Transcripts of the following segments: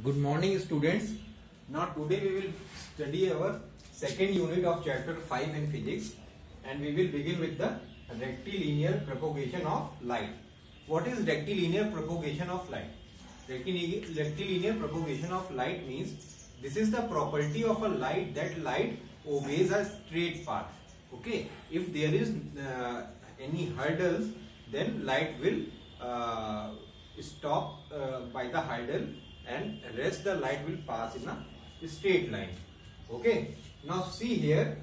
Good morning, students. Now today we will study our second unit of chapter 5 in physics, and we will begin with the rectilinear propagation of light. What is rectilinear propagation of light? Rectilinear propagation of light means this is the property of a light that light obeys a straight path. Okay, if there is any hurdles, then light will stop by the hurdle, and rest the light will pass in a straight line. Okay, now see here,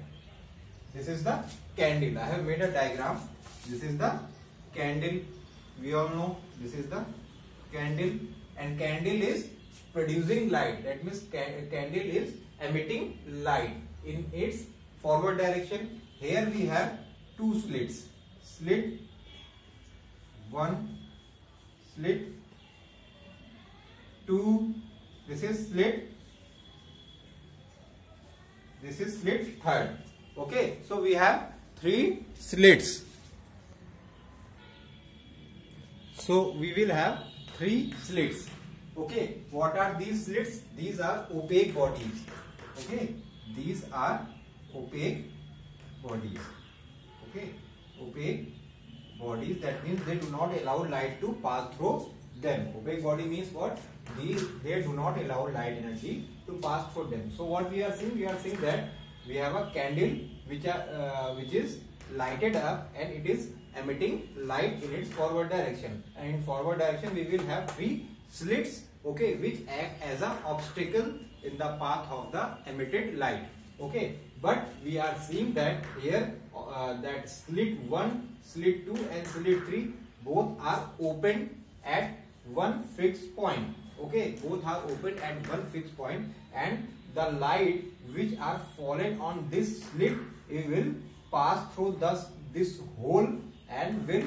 this is the candle. I have made a diagram. This is the candle. We all know this is the candle, and candle is producing light. That means candle is emitting light in its forward direction. Here we have two slits. Slit 1, slit 2, this is slit, this is slit third. Okay, so we have 3 slits. So we will have 3 slits. Okay, what are these slits? These are opaque bodies. Okay, these are opaque bodies. Okay, opaque bodies, that means they do not allow light to pass through them. Opaque body means what? They do not allow light energy to pass through them. So what we are seeing? We are seeing that we have a candle which is lighted up, and it is emitting light in its forward direction. And in forward direction we will have 3 slits, okay, which act as an obstacle in the path of the emitted light. Okay, but we are seeing that here that slit 1, slit 2 and slit 3 both are open at one fixed point. Okay, both are open at one fixed point, and the light which are fallen on this slit, it will pass through this hole and will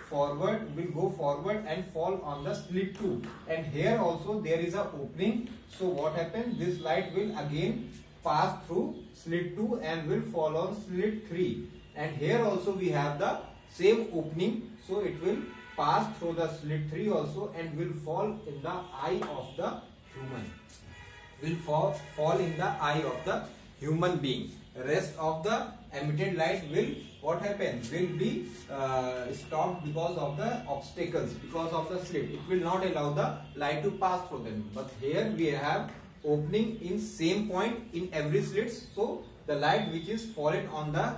go forward and fall on the slit 2. And here also there is a opening. So what happens? This light will again pass through slit 2 and will fall on slit 3. And here also we have the same opening, so it will pass through the slit 3 also and will fall in the eye of the human. Will fall in the eye of the human being. Rest of the emitted light will, what happens? Will be stopped because of the obstacles, because of the slit. It will not allow the light to pass through them. But here we have opening in same point in every slit. So the light which is fallen on the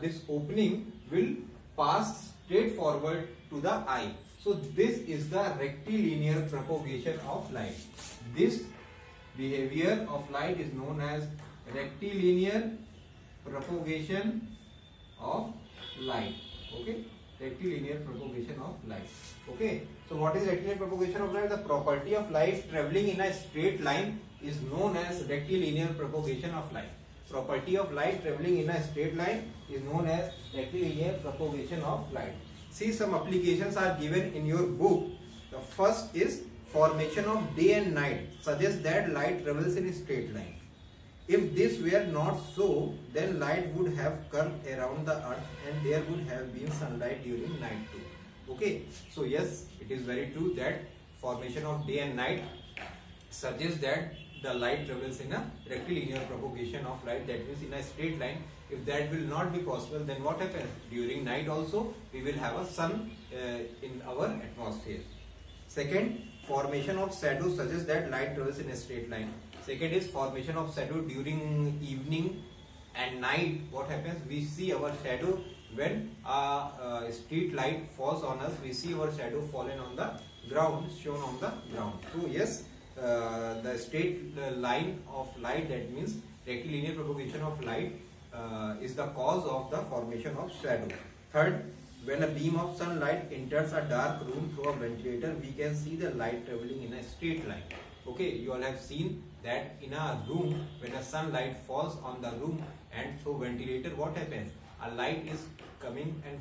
this opening will pass straight forward to the eye. So this is the rectilinear propagation of light. This behavior of light is known as rectilinear propagation of light. Okay, rectilinear propagation of light. Okay, so what is rectilinear propagation of light? The property of light traveling in a straight line is known as rectilinear propagation of light. Property of light traveling in a straight line is known as rectilinear propagation of light. See, some applications are given in your book. The first is formation of day and night suggests that light travels in a straight line. If this were not so, then light would have curved around the earth and there would have been sunlight during night too. Okay, so yes, it is very true that formation of day and night suggests that the light travels in a rectilinear propagation of light, that means in a straight line. If that will not be possible, then what happens? During night also we will have a sun in our atmosphere. Second, formation of shadow suggests that light travels in a straight line. Second is formation of shadow during evening and night. What happens? We see our shadow when a street light falls on us. We see our shadow fallen on the ground, shown on the ground. So yes, the straight line of light, that means rectilinear propagation of light, is the cause of the formation of shadow. Third, when a beam of sunlight enters a dark room through a ventilator, we can see the light traveling in a straight line. Okay, you all have seen that in a room, when a sunlight falls on the room and through ventilator, what happens? A light is coming and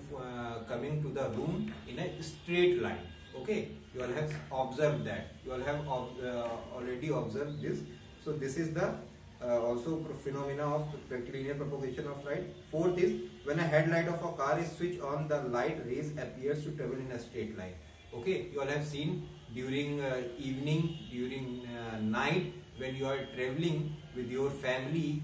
coming to the room in a straight line. Okay, you all have observed that. You all have already observed this. So this is the also phenomena of rectilinear propagation of light. Fourth is when a headlight of a car is switched on, the light rays appears to travel in a straight line. Okay, you all have seen during evening, during night, when you are traveling with your family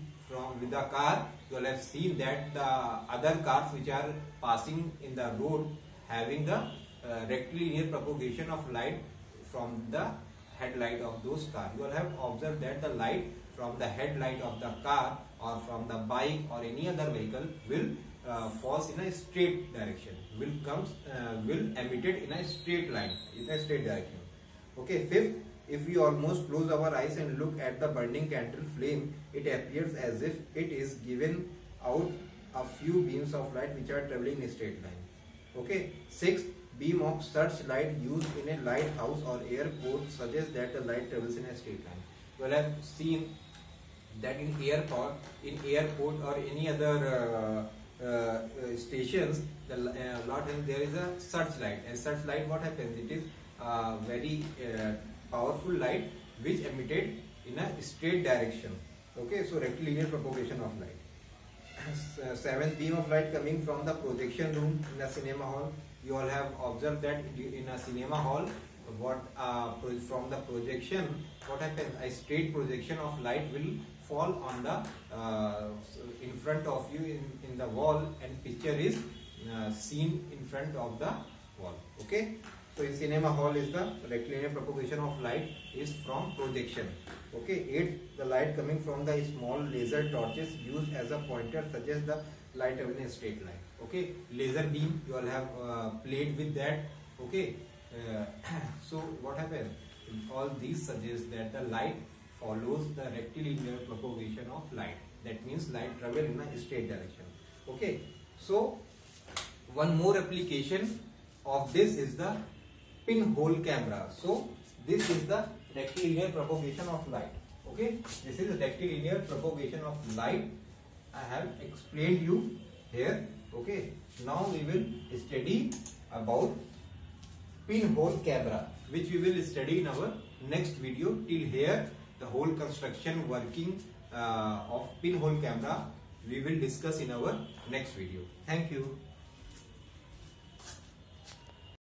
with the car, you will have seen that the other cars which are passing in the road having the rectilinear propagation of light from the headlight of those cars. You will have observed that the light from the headlight of the car or from the bike or any other vehicle will falls in a straight direction, will emitted in a straight line, in a straight direction. Okay, fifth, if we almost close our eyes and look at the burning candle flame, it appears as if it is given out a few beams of light which are traveling in a straight line. Okay. Sixth, beam of searchlight used in a lighthouse or airport suggests that the light travels in a straight line. You will have seen that in airport or any other stations, there is a searchlight, and searchlight, what happens? It is very powerful light which emitted in a straight direction. Okay, so rectilinear propagation of light. Seventh, beam of light coming from the projection room in a cinema hall. You all have observed that in a cinema hall, from the projection, what happens? A straight projection of light will fall on the in front of you in the wall, and picture is seen in front of the wall. Okay, so in cinema hall is the rectilinear propagation of light is from projection. Okay. 8th, the light coming from the small laser torches used as a pointer suggests the light in a straight line. Okay, laser beam, you all have played with that. Okay, so what happens? All these suggest that the light follows the rectilinear propagation of light. That means light travel in a straight direction. Okay, so one more application of this is the pinhole camera. So this is the rectilinear propagation of light. Okay, this is the rectilinear propagation of light. I have explained you here. Okay, now we will study about pinhole camera, which we will study in our next video. Till here, the whole construction working of pinhole camera we will discuss in our next video. Thank you.